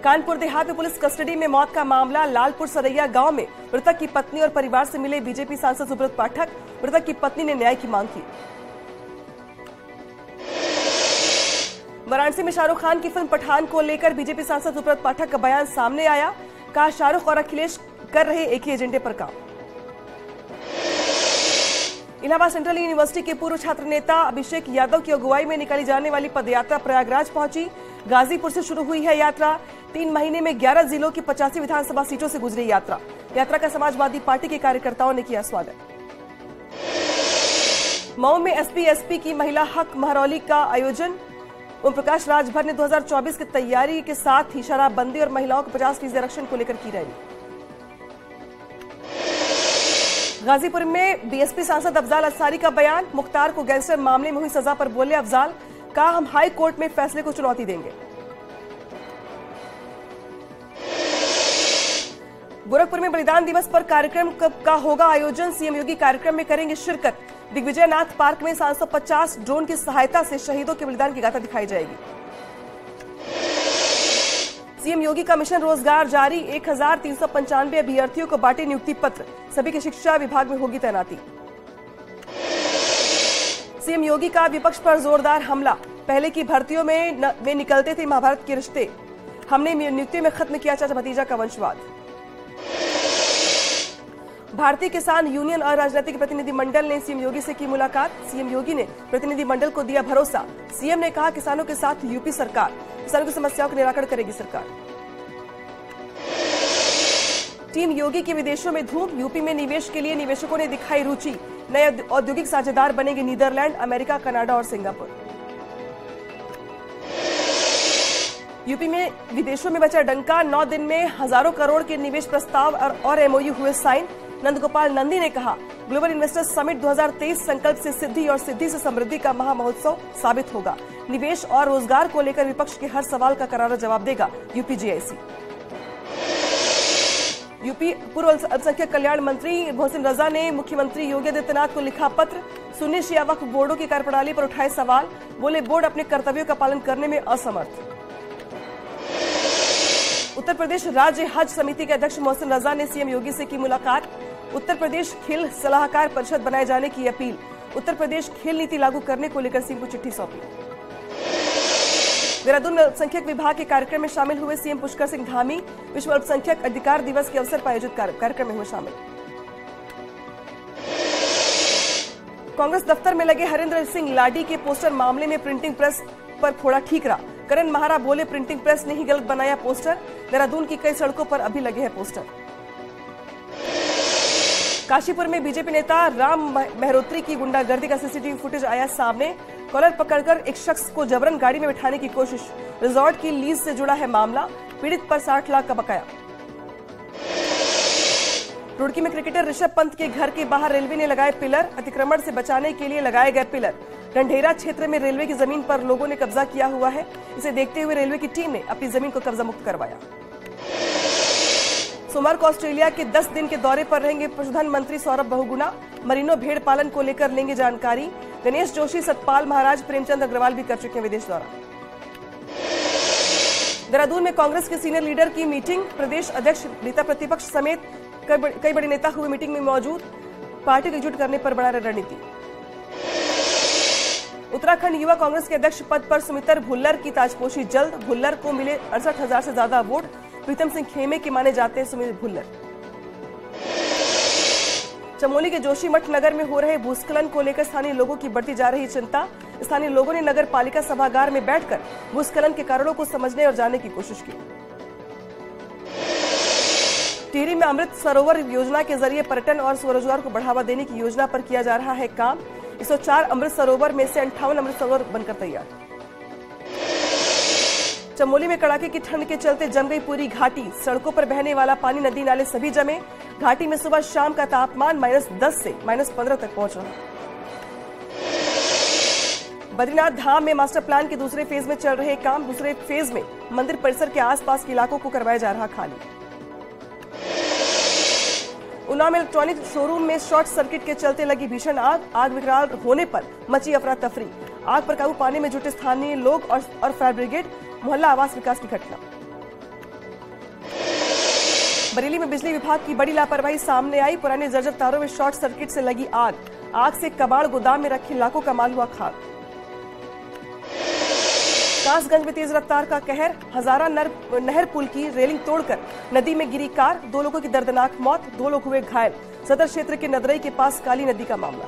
कानपुर देहात में police custody में मौत का मामला। लालपुर सरैया गांव में मृतक की पत्नी और परिवार से मिले बीजेपी सांसद सुब्रत पाठक। मृतक की पत्नी ने न्याय की मांग की। वाराणसी में शाहरुख खान की फिल्म पठान को लेकर बीजेपी सांसद सुब्रत पाठक का बयान सामने आया। कहा, शाहरुख और अखिलेश कर रहे एक ही एजेंडे पर काम। इलाहाबाद सेंट्रल यूनिवर्सिटी के पूर्व छात्र नेता अभिषेक यादव की अगुवाई में निकाली जाने वाली पदयात्रा प्रयागराज पहुंची। गाजीपुर से शुरू हुई है यात्रा। 3 महीने में 11 जिलों की 85 विधानसभा सीटों से गुजरी यात्रा। यात्रा का समाजवादी पार्टी के कार्यकर्ताओं ने किया स्वागत। मऊ में एसपी की महिला हक महरौली का आयोजन। ओम प्रकाश राजभर ने 2024 की तैयारी के साथ ही शराबबंदी और महिलाओं को 50% आरक्षण को लेकर की रैली। गाजीपुर में बीएसपी सांसद अफजाल अंसारी का बयान। मुख्तार को गैंगस्टर मामले में हुई सजा पर बोले अफजाल। कहा, हम हाई कोर्ट में फैसले को चुनौती देंगे। गोरखपुर में बलिदान दिवस पर कार्यक्रम का होगा आयोजन। सीएम योगी कार्यक्रम में करेंगे शिरकत। दिग्विजयनाथ पार्क में 750 ड्रोन की सहायता से शहीदों के बलिदान की गाथा दिखाई जाएगी। सीएम योगी का मिशन रोजगार जारी। 1395 अभ्यर्थियों को बांटे नियुक्ति पत्र। सभी के शिक्षा विभाग में होगी तैनाती। सीएम योगी का विपक्ष पर जोरदार हमला। पहले की भर्तियों में वे निकलते थे महाभारत के रिश्ते। हमने नियुक्ति में खत्म किया चाचा भतीजा का वंशवाद। भारतीय किसान यूनियन और राजनीतिक प्रतिनिधिमंडल ने सीएम योगी से की मुलाकात। सीएम योगी ने प्रतिनिधिमंडल को दिया भरोसा। सीएम ने कहा, किसानों के साथ यूपी सरकार। किसानों की समस्याओं का निराकरण करेगी सरकार। टीम योगी की विदेशों में धूम। यूपी में निवेश के लिए निवेशकों ने दिखाई रुचि। नए औद्योगिक साझेदार बनेंगे नीदरलैंड, अमेरिका, कनाडा और सिंगापुर। यूपी में विदेशों में बचा डंका। 9 दिन में हजारों करोड़ के निवेश प्रस्ताव और एमओयू हुए साइन। नंदगोपाल नंदी ने कहा, ग्लोबल इन्वेस्टर्स समिट 2023 संकल्प से सिद्धि और सिद्धि से समृद्धि का महामहोत्सव साबित होगा। निवेश और रोजगार को लेकर विपक्ष के हर सवाल का करारा जवाब देगा यूपीजीआईसी। यूपी पूर्व अल्पसंख्यक कल्याण मंत्री मोहसिन रजा ने मुख्यमंत्री योगी आदित्यनाथ को लिखा पत्र। सुन्नी शिया वक्फ बोर्डों की कार्यप्रणाली पर उठाए सवाल। बोले, बोर्ड अपने कर्तव्यों का पालन करने में असमर्थ। उत्तर प्रदेश राज्य हज समिति के अध्यक्ष मोहसिन रजा ने सीएम योगी से की मुलाकात। उत्तर प्रदेश खेल सलाहकार परिषद बनाए जाने की अपील। उत्तर प्रदेश खेल नीति लागू करने को लेकर सीएम को चिट्ठी सौंपी। देहरादून में अल्पसंख्यक विभाग के कार्यक्रम में शामिल हुए सीएम पुष्कर सिंह धामी। विश्व अल्पसंख्यक अधिकार दिवस के अवसर पर आयोजित कार्यक्रम में हुए शामिल। कांग्रेस दफ्तर में लगे हरेंद्र सिंह लाडी के पोस्टर मामले में प्रिंटिंग प्रेस पर फोड़ा ठीकरा। करण महारा बोले, प्रिंटिंग प्रेस ने ही गलत बनाया पोस्टर। देहरादून की कई सड़कों पर अभी लगे हैं पोस्टर। काशीपुर में बीजेपी नेता राम मेहरोत्री की गुंडागर्दी का सीसीटीवी फुटेज आया सामने। कॉलर पकड़कर एक शख्स को जबरन गाड़ी में बिठाने की कोशिश। रिजॉर्ट की लीज से जुड़ा है मामला। पीड़ित पर 60 लाख का बकाया। रुड़की में क्रिकेटर ऋषभ पंत के घर के बाहर रेलवे ने लगाए पिलर। अतिक्रमण से बचाने के लिए लगाए गए पिलर। ढंढेरा क्षेत्र में रेलवे की जमीन पर लोगों ने कब्जा किया हुआ है। इसे देखते हुए रेलवे की टीम ने अपनी जमीन को कब्जा मुक्त करवाया। सोमवार को ऑस्ट्रेलिया के 10 दिन के दौरे पर रहेंगे पशुधन मंत्री सौरभ बहुगुणा। मरीनो भेड़ पालन को लेकर लेंगे जानकारी। गणेश जोशी, सतपाल महाराज, प्रेमचंद अग्रवाल भी कर चुके हैं विदेश दौरा। देहरादून में कांग्रेस के सीनियर लीडर की मीटिंग। प्रदेश अध्यक्ष, नेता प्रतिपक्ष समेत कई बड़े नेता हुए मीटिंग में मौजूद। पार्टी को एकजुट करने पर बना रणनीति। उत्तराखंड युवा कांग्रेस के अध्यक्ष पद पर सुमितर भुल्लर की ताजपोशी जल्द। भुल्लर को मिले 68,000 से ज्यादा वोट। प्रीतम सिंह खेमे के माने जाते हैं सुमित भुल्लर। चमोली के जोशीमठ नगर में हो रहे भूस्खलन को लेकर स्थानीय लोगों की बढ़ती जा रही चिंता। स्थानीय लोगों ने नगर पालिका सभागार में बैठकर भूस्खलन के कारणों को समझने और जानने की कोशिश की। टिहरी में अमृत सरोवर योजना के जरिए पर्यटन और स्वरोजगार को बढ़ावा देने की योजना पर किया जा रहा है काम। 104 अमृत सरोवर में से 58 अमृत सरोवर बनकर तैयार। चमोली में कड़ाके की ठंड के चलते जम गई पूरी घाटी। सड़कों पर बहने वाला पानी, नदी नाले सभी जमे। घाटी में सुबह शाम का तापमान -10 से -15 तक पहुंच रहा। बद्रीनाथ धाम में मास्टर प्लान के दूसरे फेज में चल रहे काम। दूसरे फेज में मंदिर परिसर के आसपास के इलाकों को करवाया जा रहा खाली। उन्नाव में इलेक्ट्रॉनिक शोरूम में शॉर्ट सर्किट के चलते लगी भीषण आग विकराल होने पर मची अफरा तफरी। आग पर काबू पाने में जुटे स्थानीय लोग और फायर ब्रिगेड। मोहल्ला आवास विकास की घटना। बरेली में बिजली विभाग की बड़ी लापरवाही सामने आई। पुराने जर्जर तारों में शॉर्ट सर्किट से लगी आग से कबाड़ गोदाम में रखे लाखों का माल हुआ खाक। कासगंज में तेज रफ्तार का कहर। हजारा नहर पुल की रेलिंग तोड़कर नदी में गिरी कार, 2 लोगों की दर्दनाक मौत, 2 लोग हुए घायल। सदर क्षेत्र के नदरई के पास काली नदी का मामला।